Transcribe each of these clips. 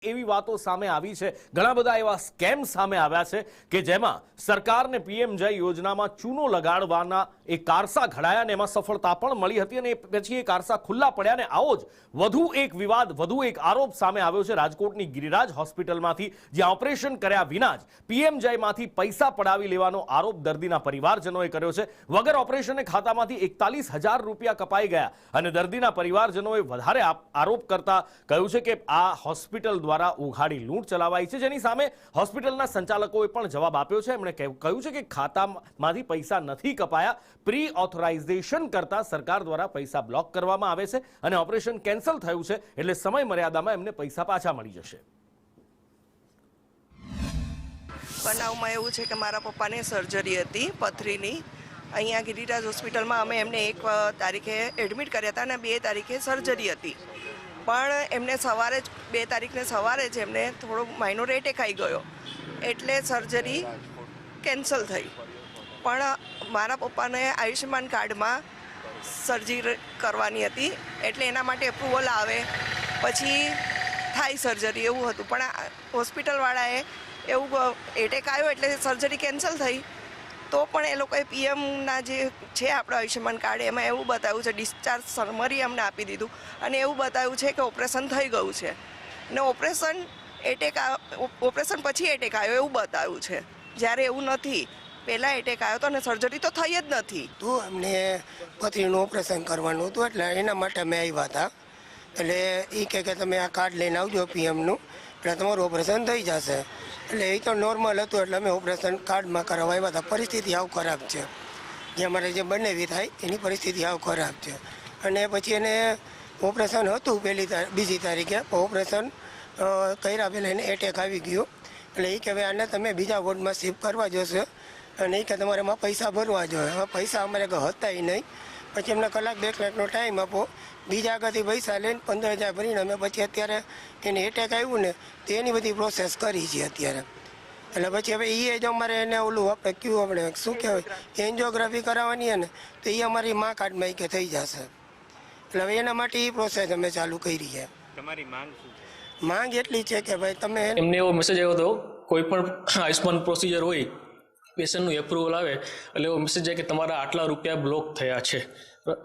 એવી વાતો સામે આવી છે, ઘણા બધા એવા સ્કેમ સામે આવ્યા છે કે જેમાં સરકારને પીએમજય યોજનામાં ચૂનો લગાડવાના એ કારસા ઘડાયા અને એમાં સફળતા પણ મળી હતી અને પછી એ કારસા ખુલ્લા પડ્યા અને આવો જ વધુ એક વિવાદ, વધુ એક આરોપ સામે આવ્યો છે રાજકોટની ગિરિરાજ હોસ્પિટલમાંથી, જ્યાં ઓપરેશન કર્યા વિના જ પીએમજયમાંથી પૈસા પડાવી લેવાનો આરોપ દર્દીના પરિવારજનોએ કર્યો છે। વગર ઓપરેશને ખાતામાંથી 41,000 રૂપિયા કપાઈ ગયા અને દર્દીના પરિવારજનોએ વધારે આરોપ કરતા કહ્યું છે કે આ હોસ્પિટલ દ્વારા ઉઘાડી લૂંટ ચલાવાઈ છે, જેની સામે હોસ્પિટલના સંચાલકોએ પણ જવાબ આપ્યો છે। એમણે કહ્યું છે કે ખાતામાંથી પૈસા નથી કપાયા, પ્રી ઓથોરાઇઝેશન કરતા સરકાર દ્વારા પૈસા બ્લોક કરવામાં આવે છે અને ઓપરેશન કેન્સલ થયું છે એટલે સમય મર્યાદામાં એમને પૈસા પાછા મળી જશે। બનાવમાં એવું છે કે મારા પપ્પાને સર્જરી હતી પથરીની, અહીંયા ગિરિરાજ હોસ્પિટલમાં અમે એમને 1 તારીખે એડમિટ કર્યા હતા અને 2 તારીખે સર્જરી હતી, પણ એમને સવારે જ 2 તારીખને સવારે જ એમને થોડો માઇનોર એટેક આવી ગયો એટલે સર્જરી કેન્સલ થઈ। પણ મારા પપ્પાને આયુષ્યમાન કાર્ડમાં સર્જરી કરવાની હતી એટલે એના માટે એપ્રુવલ આવે પછી થાય સર્જરી એવું હતું, પણ હોસ્પિટલવાળાએ એવું એટેક આવ્યો એટલે સર્જરી કેન્સલ થઈ। તો પણ એ લોકોએ પીએમના જે છે આપણો આયુષ્યમાન કાર્ડ એમાં એવું બતાવ્યું છે, ડિસ્ચાર્જ સમરી અમને આપી દીધું અને એવું બતાવ્યું છે કે ઓપરેશન થઈ ગયું છે ને ઓપરેશન પછી એટેક આવ્યો એવું બતાવ્યું છે, જ્યારે એવું નથી, પહેલાં એટેક આવ્યો હતો અને સર્જરી તો થઈ જ નથી। તો અમને પથરીનું ઓપરેશન કરવાનું હતું એટલે એના માટે અમે આવ્યા હતા, એટલે એ કે તમે આ કાર્ડ લઈને આવજો પીએમનું એટલે તમારું ઓપરેશન થઈ જશે। એટલે એ તો નોર્મલ હતું એટલે અમે ઓપરેશન કાર્ડમાં કરાવવા આવ્યા હતા। પરિસ્થિતિ આવ ખરાબ છે, જે અમારે જે બનેવી થાય એની પરિસ્થિતિ આવ ખરાબ છે અને પછી એને ઓપરેશન હતું બીજી તારીખે, ઓપરેશન કર્યા પહેલાં એને એટેક આવી ગયો એટલે એ કે હવે આને તમે બીજા વોર્ડમાં શિફ્ટ કરવા જશે અને એ કે તમારે એમાં પૈસા ભરવા જોઈએ। હવે પૈસા અમારે હતા નહીં, પછી એમને 1-2 કલાકનો ટાઈમ આપો, બીજા આગળથી પૈસા લઈને 15,000 ભરીને અમે પછી અત્યારે એને એટેક આવ્યું ને તો એની બધી પ્રોસેસ કરી છે અત્યારે। એટલે પછી હવે એ જ અમારે એને ઓલું આપણે કયું આપણે શું કહેવાય એન્જિયોગ્રાફી કરાવવાની ને તો એ અમારી મા કાર્ડમાં કે થઈ જશે, એટલે હવે એના માટે એ પ્રોસેસ અમે ચાલુ કરી છે। તમારી માંગ શું છે? માંગ એટલી છે કે ભાઈ તમે એમને એવો મેસેજ આવ્યો હતો, કોઈ પણ આયુષ્માન પ્રોસિજર હોય પેશન્ટનું એપ્રુવલ આવે એટલે એવો મેસેજ જાય કે તમારા આટલા રૂપિયા બ્લોક થયા છે,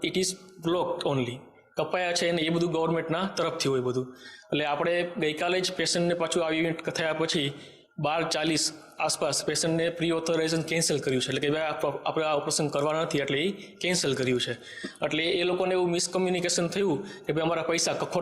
ઇટ ઇઝ બ્લોક ઓનલી, કપાયા છે અને એ બધું ગવર્મેન્ટના તરફથી હોય બધું। એટલે આપણે ગઈકાલે જ પેશન્ટને પાછું આવી ઇવેન્ટ થયા પછી 12:40 આસપાસ પેશન્ટને પ્રી ઓથોરાઇઝેશન કેન્સલ કર્યું છે, એટલે કે ભાઈ આપણે આ ઓપરેશન કરવાના નથી એટલે એ કેન્સલ કર્યું છે। એટલે એ લોકોને એવું મિસકમ્યુનિકેશન થયું કે ભાઈ અમારા પૈસા ખોટી